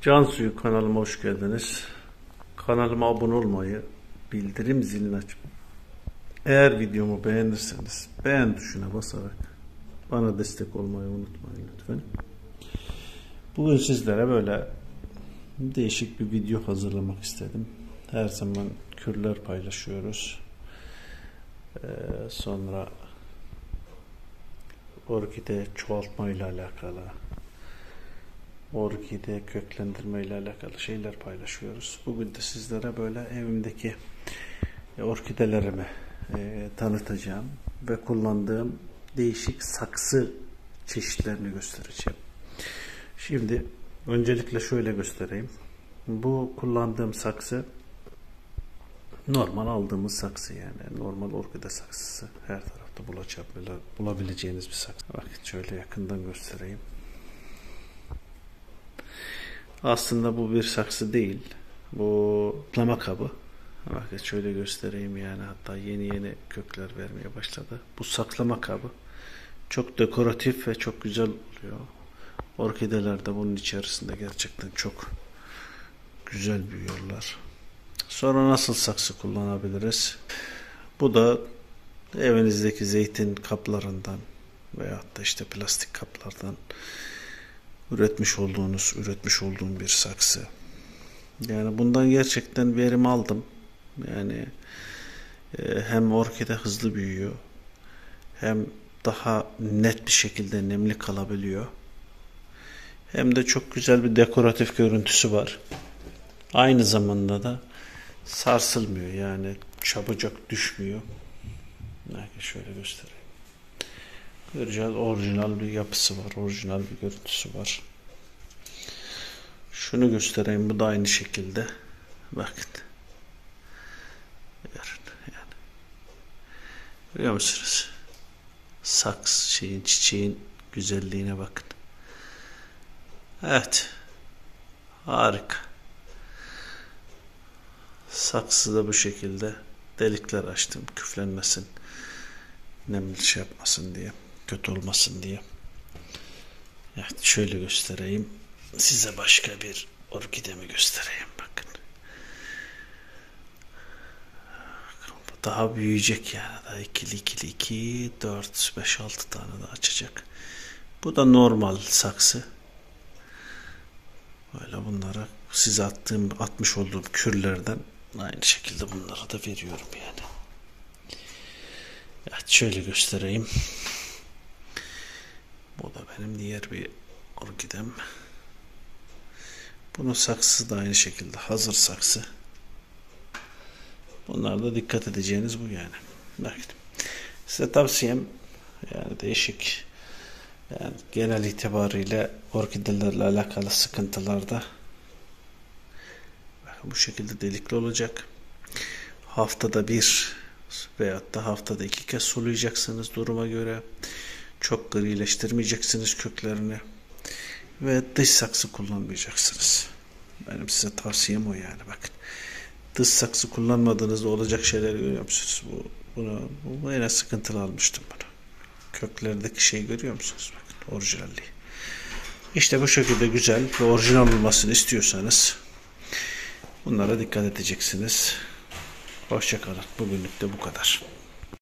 Cansu'yu kanalıma hoş geldiniz. Kanalıma abone olmayı, bildirim zilini açıp eğer videomu beğenirseniz beğen tuşuna basarak bana destek olmayı unutmayın lütfen. Bugün sizlere böyle değişik bir video hazırlamak istedim. Her zaman kürler paylaşıyoruz. Sonra orkide çoğaltma ile alakalı, orkide köklendirme ile alakalı şeyler paylaşıyoruz. Bugün de sizlere böyle evimdeki orkidelerimi tanıtacağım ve kullandığım değişik saksı çeşitlerini göstereceğim. Şimdi öncelikle şöyle göstereyim. Bu kullandığım saksı normal aldığımız saksı, yani normal orkide saksısı. Her tarafta bulabileceğiniz bir saksı. Bakın şöyle yakından göstereyim. Aslında bu bir saksı değil. Bu saklama kabı. Bakın şöyle göstereyim, yani hatta yeni kökler vermeye başladı. Bu saklama kabı çok dekoratif ve çok güzel oluyor. Orkideler de bunun içerisinde gerçekten çok güzel büyüyorlar. Sonra nasıl saksı kullanabiliriz? Bu da evinizdeki zeytin kaplarından veyahut da işte plastik kaplardan üretmiş olduğum bir saksı. Yani bundan gerçekten verim aldım. Yani hem orkide hızlı büyüyor, hem daha net bir şekilde nemli kalabiliyor, hem de çok güzel bir dekoratif görüntüsü var. Aynı zamanda da sarsılmıyor, yani çabucak düşmüyor. Belki şöyle göstereyim. Güzel, orijinal bir yapısı var, orijinal bir görüntüsü var. Şunu göstereyim, bu da aynı şekilde. Bakın. Yani. Görüyor musunuz? Çiçeğin güzelliğine bakın. Evet. Harika. Saksı da bu şekilde delikler açtım, küflenmesin, nemli şey yapmasın diye, kötü olmasın diye. Evet, şöyle göstereyim. Size başka bir orkidemi göstereyim. Bakın. Daha büyüyecek yani. Daha ikili 4, 5, 6 tane daha açacak. Bu da normal saksı. Böyle bunlara size atmış olduğum kürlerden aynı şekilde bunlara da veriyorum yani. Evet, şöyle göstereyim. Bu da benim diğer bir orkidem. Bunun saksısı da aynı şekilde hazır saksı. Bunlarda dikkat edeceğiniz bu yani. Bakın. Size tavsiyem, yani değişik, yani genel itibariyle orkidelerle alakalı sıkıntılarda bakın bu şekilde delikli olacak. Haftada bir veyahut da haftada 2 kez sulayacaksınız duruma göre. Çok grileştirmeyeceksiniz köklerini. Ve dış saksı kullanmayacaksınız. Benim size tavsiyem o yani, bakın. Dış saksı kullanmadığınızda olacak şeyler görüyor musunuz? Bu yine sıkıntılı almıştım bunu. Köklerdeki şeyi görüyor musunuz? Bakın, orijinalliği. İşte bu şekilde güzel ve orijinal olmasını istiyorsanız bunlara dikkat edeceksiniz. Hoşça kalın. Bugünlük de bu kadar.